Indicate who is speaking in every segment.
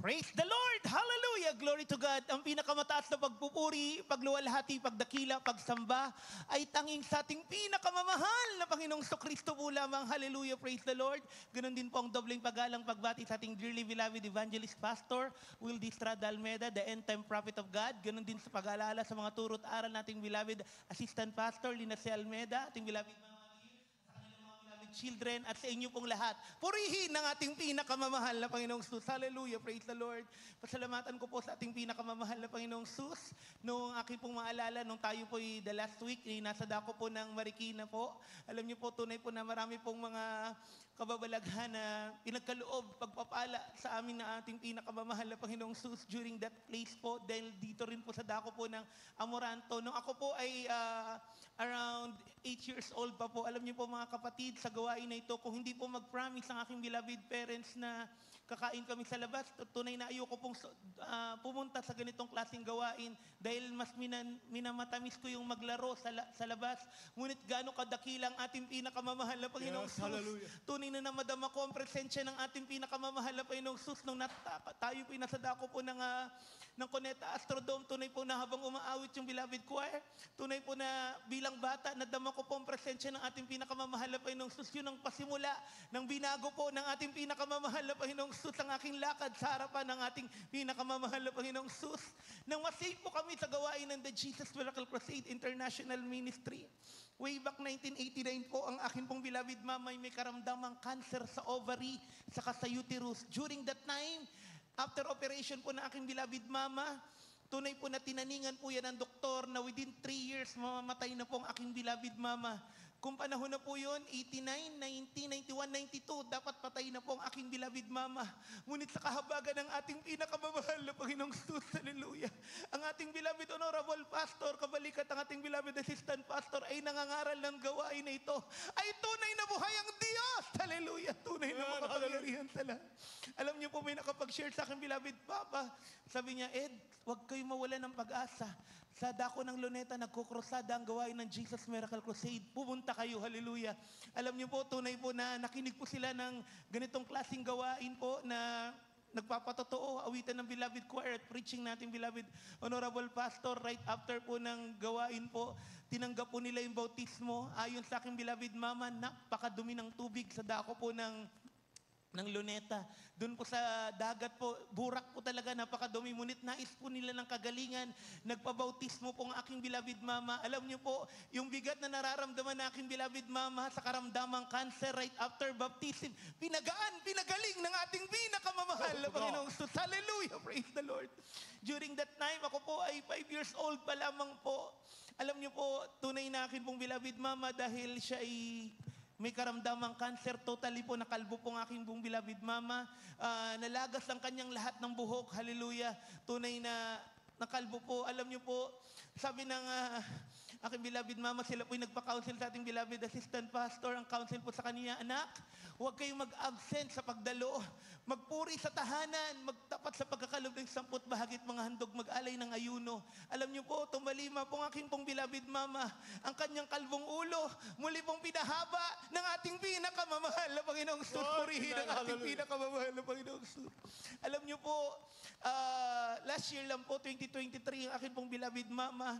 Speaker 1: Praise the Lord! Hallelujah! Glory to God! Ang pinakamataas na pagpupuri, pagluwalhati, pagdakila, pagsamba ay tanging sa ating pinakamamahal na Panginoong Kristo po lamang. Hallelujah! Praise the Lord! Ganon din po ang dobleng paggalang pagbati sa ating dearly beloved evangelist pastor, Will Distrada Almeda, the end-time prophet of God. Ganon din sa pag-aalala sa mga turo't aral nating beloved assistant pastor, Lina C. Almeda, ating beloved children at sa inyo pong lahat. Purihin ng ating pinakamamahal na Panginoong Jesus. Hallelujah. Praise the Lord. Pasalamatan ko po sa ating pinakamamahal na Panginoong Jesus. Noong aking pong maalala, nung tayo po the last week, nasa dako po ng Marikina po. Alam niyo po, tunay po na marami pong mga kababalaghan na pinagkaloob, pagpapala sa amin na ating pinakamamahal na Panginoong Jesus during that place po. Dahil dito rin po sa dako po ng Amoranto. Nung ako po ay around 8 years old pa po, alam niyo po mga kapatid, sa gawain na ito, kung hindi po mag-promise ang aking beloved parents na kakain kami sa labas, tunay na ayoko pong pumunta sa ganitong klaseng gawain dahil mas minamatamis ko yung maglaro sa labas. Ngunit gaano kadakilang ating pinakamamahal na Panginoong Jesus. Tunay na namadama ko ang presensya ng ating pinakamamahal na Panginoong Jesus nung tayo po nasa dako po ng Cuneta Astrodome. Tunay po na habang umaawit yung beloved choir, tunay po na bilang bata, nadama ko po ang presensya ng ating pinakamamahal na Panginoong Jesus. Yun ang pasimula ng binago po ng ating pinakamamahal na Panginoong Jesus ang aking lakad sa harapan ng ating pinakamamahal na Panginoong Jesus. Nang masave po kami sa gawain ng The Jesus Miracle Crusade International Ministry. Way back 1989 po, ang akin pong beloved mama ay may karamdamang cancer sa ovary saka sa uterus. During that time, after operation po ng aking beloved mama, tunay po na tinaningan po yan ng doktor na within 3 years mamamatay na po ang aking beloved mama. Kung panahon na po yun, 89, 90, 91, 92, dapat patay na po ang aking beloved mama. Ngunit sa kahabagan ng ating pinakamamahal na Panginoong Jesus, hallelujah. Ang ating beloved honorable pastor, kabalikat ang ating beloved assistant pastor ay nangangaral ng gawain na ito. Ay tunay na buhay ang Diyos! Hallelujah! Tunay na makapangyarihan sa lahat. Alam niyo po, may nakapag-share sa aking beloved papa. Sabi niya, Ed, huwag kayo mawala ng pag-asa. Sa dako ng Luneta, nagkukrusada ang gawain ng Jesus Miracle Crusade. Pumunta kayo, hallelujah. Alam niyo po, tunay po na nakinig po sila ng ganitong klaseng gawain po na nagpapatotoo, awitan ng beloved choir at preaching natin beloved honorable pastor right after po ng gawain po, tinanggap po nila yung bautismo. Ayon sa aking beloved mama, napakadumi ng tubig sa dako po ng Luneta. Doon po sa dagat po, burak po talaga, napakadumi. Ngunit nais po nila ng kagalingan. Nagpabautismo po ang aking beloved mama. Alam niyo po, yung bigat na nararamdaman ng aking beloved mama sa karamdamang cancer right after baptism, pinagaling ng ating pinakamamahal na Panginoong Jesus. Hallelujah! Praise the Lord! During that time, ako po ay 5 years old pa lamang po. Alam niyo po, tunay na akin pong beloved mama dahil siya ay may karamdamang cancer, totally po nakalbo po ng aking buong beloved mama. Nalagas ang kanyang lahat ng buhok. Hallelujah. Tunay na nakalbo po. Alam niyo po, sabi ng aking beloved mama, sila po'y nagpa-counsel sa ating beloved assistant pastor. Ang counsel po sa kanya, anak, huwag kayong mag-absent sa pagdalo. Magpuri sa tahanan. Magtapat sa pagkakalob ng 10 bahagit mga handog. Mag-alay ng ayuno. Alam niyo po, tumalima po ang aking pong beloved mama. Ang kanyang kalbong ulo, muli pong pinahaba ng ating pinakamamahal na Panginoong Jesus. Purihin ang ating pinakamamahal na Panginoong Jesus. Alam niyo po, last year lang po, 2023, ang aking pong beloved mama,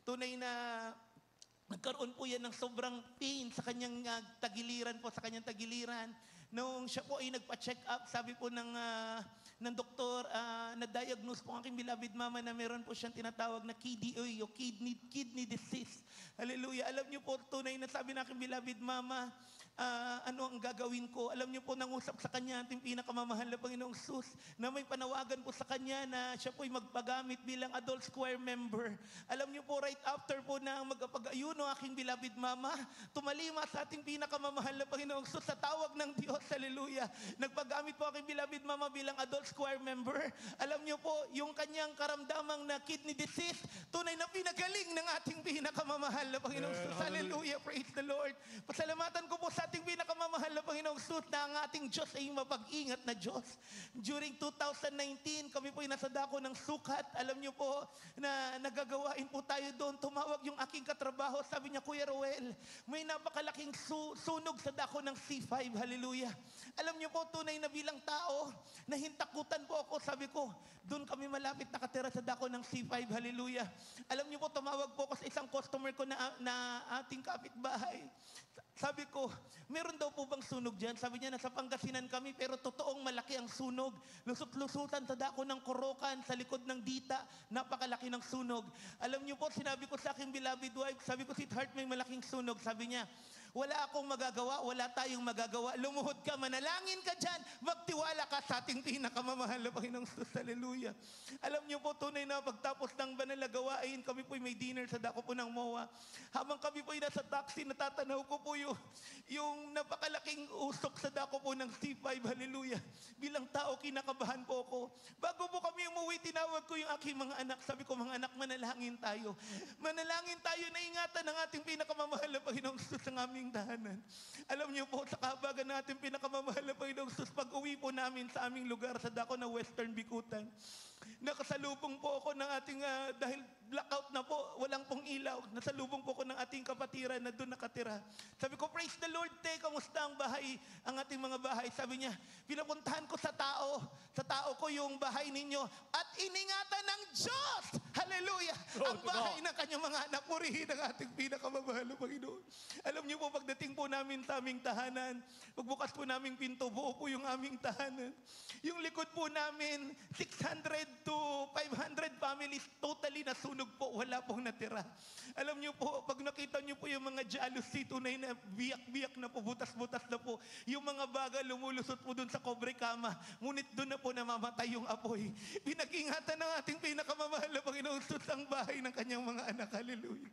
Speaker 1: tunay na nagkaroon po yan ng sobrang pain sa kanyang tagiliran po, sa kanyang tagiliran. Nung siya po ay nagpa-check up, sabi po ng doktor, na-diagnose po ang aking beloved mama na meron po siyang tinatawag na KDA o kidney disease. Hallelujah. Alam niyo po, tunay na sabi ng aking beloved mama, ano ang gagawin ko? Alam niyo po, nangusap sa kanya ating pinakamamahal na Panginoong Jesus na may panawagan po sa kanya na siya po'y magpagamit bilang adult choir member. Alam niyo po, right after po na magpag-ayuno aking beloved mama, tumalima sa ating pinakamamahal na Panginoong Jesus sa tawag ng Diyos. Hallelujah. Nagpagamit po aking beloved mama bilang adult choir member. Alam niyo po, yung kanyang karamdamang na kidney disease, tunay na pinagaling ng ating pinakamamahal na Panginoong Jesus. Hallelujah. Praise the Lord. Pasalamatan ko po sa ating pinakamamahal na Panginoong Sus na ang ating Diyos ay mapag-ingat na Diyos. During 2019, kami po ay nasa dako ng sukat. Alam niyo po na nagagawain po tayo doon. Tumawag yung aking katrabaho. Sabi niya, Kuya Roel, may napakalaking sunog sa dako ng C5. Hallelujah. Alam niyo po, tunay na bilang tao, nahintakutan po ako. Sabi ko, doon kami malapit nakatira sa dako ng C5. Hallelujah. Alam niyo po, tumawag po ako sa isang customer ko na ating kapitbahay. Sabi ko, meron daw po bang sunog dyan? Sabi niya, nasa Pangasinan kami, pero totoong malaki ang sunog. Lusot-lusutan sa dako ng Korokan, sa likod ng Dita, napakalaki ng sunog. Alam niyo po, sinabi ko sa aking beloved wife, sabi ko, sweetheart, may malaking sunog. Sabi niya, wala akong magagawa, wala tayong magagawa. Lumuhod ka, manalangin ka dyan, magtiwala ka sa ating pinakamamahal na Panginoong Jesus. Hallelujah. Alam niyo po, tunay na pagtapos ng banal na gawain, kami po may dinner sa dako po ng MOA. Habang kami po nasa taxi, natatanaw ko po yung napakalaking usok sa dako po ng C5. Hallelujah. Bilang tao, kinakabahan po ako. Bago po kami umuwi, tinawag ko yung aking mga anak. Sabi ko, mga anak, manalangin tayo. Manalangin tayo na ingatan ng ating pinakamamahal na Panginoong Jesus ang aming tahanan. Alam niyo po, sa kahabagan natin pinakamamahal na Panginoong Jesus, pag uwi po namin sa aming lugar, sa dako ng Western Bikutan, nakasalubong po ako ng ating, dahil blackout na po, walang pong ilaw, nasalubong po ako ng ating kapatiran na doon nakatira. Sabi ko, praise the Lord, te, kamusta ang bahay, ang ating mga bahay? Sabi niya, pinapuntahan ko sa tao ko yung bahay ninyo, at iningatan ng Diyos, hallelujah, ang bahay ng kanyang mga anak, purihin ang ating pinakamamahal na Panginoon. Alam niyo po, pagdating po namin sa aming tahanan, pagbukas po naming pinto, buo po yung aming tahanan. Yung likod po namin, 600 to 500 families, totally nasunog po, wala pong natira. Alam niyo po, pag nakita niyo po yung mga jealousy, tunay na biyak-biyak na po, butas-butas na po, yung mga baga lumulusot po dun sa kobre kama, ngunit dun na po namamatay yung apoy. Pinag-ingatan ng ating pinakamamahal na Panginoon Sus ang bahay ng kanyang mga anak. Hallelujah.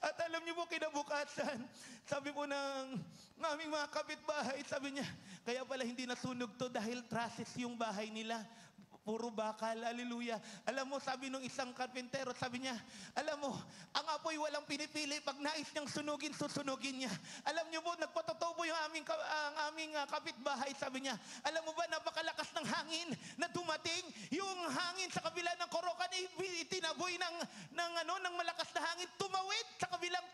Speaker 1: At alam niyo po, kinabukasan, sabi po ng aming mga kapitbahay, sabi niya, kaya pala hindi nasunog to dahil trusses yung bahay nila. Puro bakal, hallelujah. Alam mo, sabi nung isang karpentero, sabi niya, alam mo, ang apoy walang pinipili, pag nais niyang sunugin, susunugin niya. Alam niyo po, nagpatotoo po yung aming kapitbahay, sabi niya, alam mo ba, napakalakas ng hangin na dumating, yung hangin sa kabila ng Korokan, itinaboy ng malakas na hangin, tumawid sa kabilang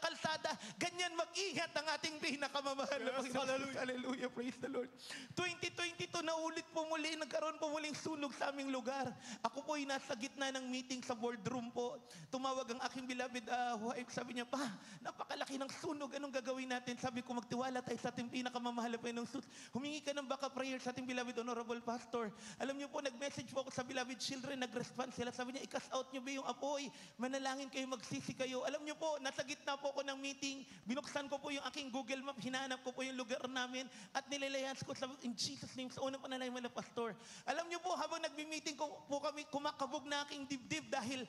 Speaker 1: kalsada. Ganyan mag-ingat ang ating pinakamamahal na Panginoon. Hallelujah. Hallelujah, praise the Lord. 2022 na ulit po muli, nagkaroon po muling sunog sa aming lugar. Ako po ay nasa gitna ng meeting sa boardroom po. Tumawag ang aking beloved wife. Sabi niya, pa, napakalaki ng sunog. Anong gagawin natin? Sabi ko, magtiwala tayo sa ating pinakamamahal na Panginoong Jesus. Humingi ka ng backup prayer sa ating beloved honorable pastor. Alam niyo po, nag-message po ako sa beloved children. Nag-response sila. Sabi niya, i-cast out niyo ba yung apoy? Manalangin kayo, magsisi kayo. Alam niyo po, nasa gitna po ako ng meeting. Binuksan ko po yung aking Google Map. Hinanap ko po yung lugar namin. At nilalayas ko. Sabi, in Jesus' name, sa unang panalangin na pastor. Alam niyo po, habang nagbi-meeting po kami, kumakabog na aking dibdib dahil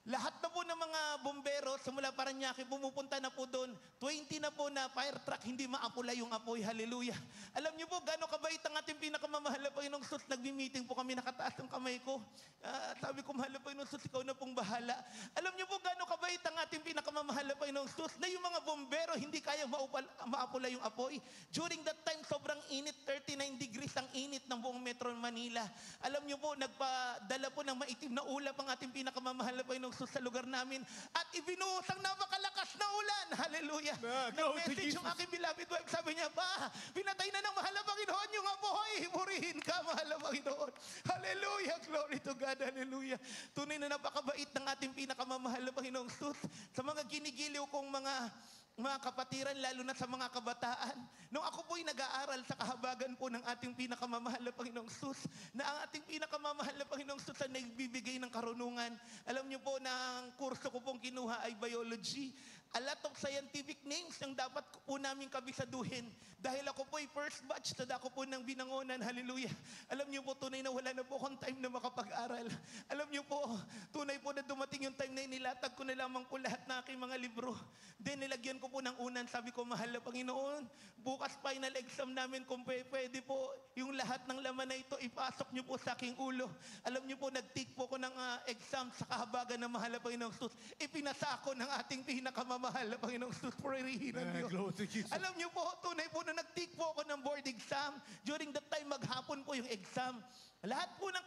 Speaker 1: lahat na po ng mga bombero, simula Parañaque, pumupunta na po doon. 20 na po na fire truck, hindi maapula yung apoy. Hallelujah. Alam niyo po, gano'ng kabait ang ating pinakamamahal na Panginoong Sus. Nagbi-meeting po kami, nakataas ang kamay ko. Sabi ko, mahal na Panginoong Sus, ikaw na pong bahala. Alam niyo po, gano'ng kabait ang ating pinakamamahal na Panginoong Sus, na yung mga bombero, hindi kayang maapula yung apoy. During that time, sobrang init, 39 degrees ang init ng buong Metro Manila. Alam niyo po, nagpadala po ng maitim na ulap ang ating pinakamamahal na Panginoong Sus sa lugar namin at ibinuhos ang napakalakas na ulan. Hallelujah. Nag-message yung aking beloved wife. Sabi niya, pa, pinatay na ng mahal na Panginoon yung apoy. Purihin ka, mahal na Panginoon. Hallelujah. Glory to God. Hallelujah. Tunay na napakabait ng ating pinakamamahal na Panginoong Sus sa mga ginigiliw kong mga kapatiran, lalo na sa mga kabataan. Nung ako po'y nag-aaral sa kahabagan po ng ating pinakamamahal na Panginoong Sus, na ang ating pinakamamahal na Panginoong Sus ang nagbibigay ng karunungan. Alam niyo po na ang kurso ko pong kinuha ay biology. A lot of scientific names ang dapat po namin kabisaduhin. Dahil ako po ay first batch, tada ako po ng binangonan. Hallelujah. Alam niyo po, tunay na wala na po akong time na makapag-aral. Alam niyo po, tunay po na dumating dumating yung time na inilatag ko na lamang po lahat na aking mga libro. Then nilagyan ko po ng unan, sabi ko, mahal na Panginoon, bukas final exam namin kung pwede po yung lahat ng laman na ito, ipasok niyo po sa aking ulo. Alam niyo po, nag-take po ko ng exam sa kahabagan ng mahal na Panginoong Sus. Ipinasa ako ng ating pinakamamahal na Panginoong Sus. Purihin ang Diyos.
Speaker 2: Glory to Jesus.
Speaker 1: Alam niyo po, tunay po na nag-take po ako ng board exam. During that time, maghapon po yung exam. Lahat po ng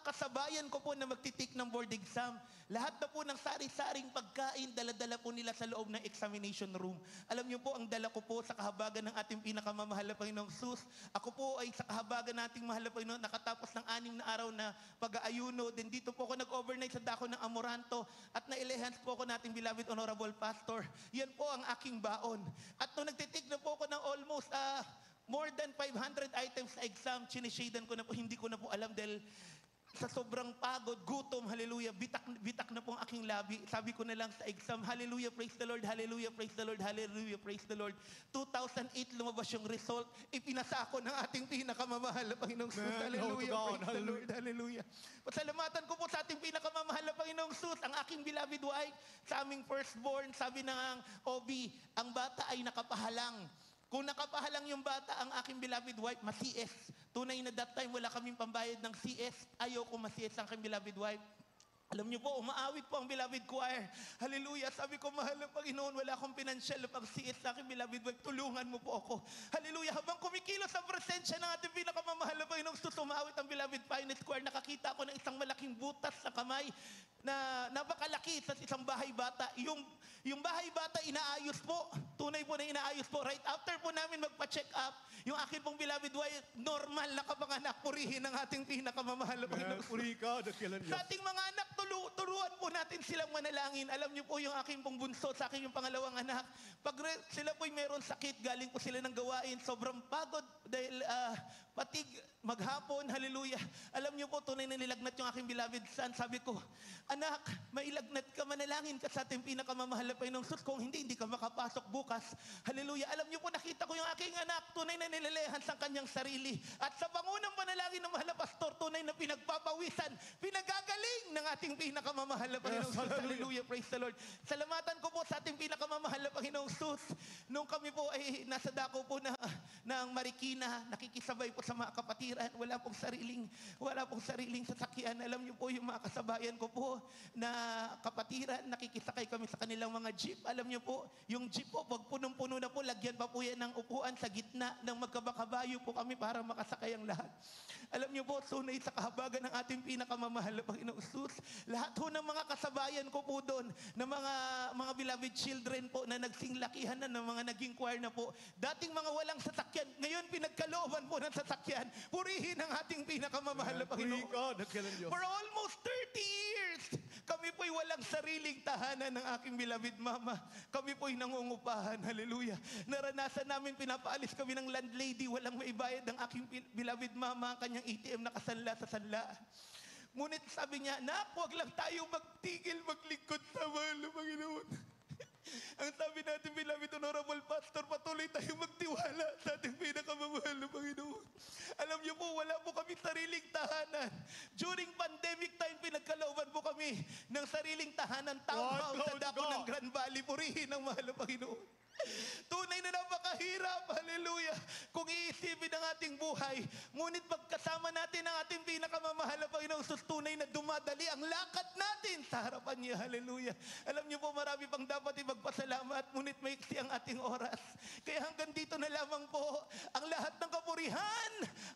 Speaker 1: kasabayan ko po na magtitik ng board exam, lahat na po ng sari-saring pagkain, dala-dala po nila sa loob ng examination room. Alam niyo po, ang dala ko po sa kahabagan ng ating pinakamamahal na Panginoong Sus. Ako po ay sa kahabagan nating mahal na Panginoon, nakatapos ng 6 na araw na pag-aayuno. Then dito po ako nag-overnight sa dako ng Amoranto at na-elehans po ako nating beloved honorable pastor. Yan po ang aking baon. At nung nagtitik na po ako ng almost more than 500 items sa exam, chinishadan ko na po, hindi ko na po alam dahil sa sobrang pagod, gutom, hallelujah, bitak na po ang aking labi. Sabi ko na lang sa exam, hallelujah, praise the Lord, hallelujah, praise the Lord, hallelujah, praise the Lord. 2008 lumabas yung result, ipinasa ako ng ating pinakamamahal na Panginoong Sus. Hallelujah, praise the Lord, hallelujah. Pasalamatan ko po sa ating pinakamamahal na Panginoong Sus, ang aking beloved wife, sa aming firstborn, sabi ng OB, ang bata ay nakapahalang. Kung nakapahalang yung bata, ang aking beloved wife, ma-CS. Tunay na that time, wala kaming pambayad ng CS. Ayaw ko ma-CS ang aking beloved wife. Alam niyo po, umaawit po ang beloved choir. Hallelujah. Sabi ko, mahal na Panginoon, wala akong pinansyal na pag-CS sa aking beloved wife. Tulungan mo po ako. Hallelujah. Habang kumikilos ang presensya ng ating pinakamamahal na Panginoong Sus, umaawit ang beloved finest choir. Nakakita ako ng isang malaking butas sa kamay na napakalaki sa isang bahay bata. Yung bahay bata, inaayos po. Tunay po na inaayos po. Right after po namin magpa-check up, yung akin pong beloved wife, normal na kapanganak, purihin ng ating pinakamamahal na Panginoong Sus.
Speaker 2: Puri ka, dakilan Diyos.
Speaker 1: Sa ating mga anak, turuan po natin silang manalangin. Alam niyo po yung aking pong bunso, sa akin yung pangalawang anak. Pag sila po'y meron sakit, galing po sila ng gawain, sobrang pagod dahil patig maghapon, hallelujah. Alam niyo po, tunay na nilagnat yung aking beloved son. Sabi ko, anak, mailagnat ka, manalangin ka sa ating pinakamamahal na Panginoong Sus. Kung hindi ka makapasok bukas. Hallelujah. Alam niyo po, nakita ko yung aking anak, tunay na nilalehan sa kanyang sarili. At sa pangunang panalangin ng mahal na pastor, tunay na pinagpapawisan, pinagagaling ng ating pinakamamahal na Panginoong Sus. Hallelujah. Praise the Lord. Salamatan ko po sa ating pinakamamahal na Panginoong Sus. Nung kami po ay nasa dako po ng Marikina, nakikisabay po sa mga kapatiran, wala pong sariling sasakyan. Alam niyo po yung mga kasabayan ko po na kapatiran, nakikisakay kami sa kanilang mga jeep. Alam niyo po, yung jeep po, pag punong-puno na po, lagyan pa po yan ng upuan sa gitna ng magkabakabayo po kami para makasakay ang lahat. Alam niyo po, tunay sa kahabagan ng ating pinakamamahal na Panginoong Sus, lahat po ng mga kasabayan ko po doon, na mga beloved children po na nagsinglakihan na, ng mga naging choir na po, dating mga walang sasakyan, ngayon pinagkalooban po ng sasakyan, purihin ang ating pinakamamahal na Panginoon.
Speaker 2: Puri ka, dakilan Diyos.
Speaker 1: For almost 30 years, kami po'y walang sariling tahanan ng aking beloved mama. Kami po'y nangungupahan. Hallelujah. Naranasan namin, pinapaalis kami ng landlady, walang maibayad ng aking beloved mama, ang kanyang ATM nakasanla sa sanla. Ngunit sabi niya, nak, huwag lang tayo magtigil, maglingkod sa mahal na Panginoon. Ang sabi natin, beloved honorable pastor, patuloy tayo magtiwala sa ating pinakamamahal na Panginoon. Alam niyo po, wala po kami sariling tahanan. During pandemic time, pinagkalooban po kami ng sariling tahanan, townhouse sa dako ng Grand Valley. Purihin ang mahal na Panginoon. Tunay na napakahirap, hallelujah, kung iisipin ang ating buhay. Ngunit pagkasama natin ang ating pinakamamahal na Panginoong Sus, tunay na dumadali ang lakad natin sa harapan niya, hallelujah. Alam niyo po, marami pang dapat ipagpasalamat, ngunit maiksi ang ating oras. Kaya hanggang dito na lamang po ang lahat ng kapurihan,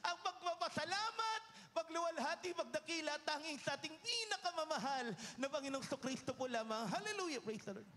Speaker 1: ang pagpapasalamat, pagluwalhati, pagdakila, tanging sa ating pinakamamahal na Panginoong Kristo po lamang. Hallelujah, praise the Lord.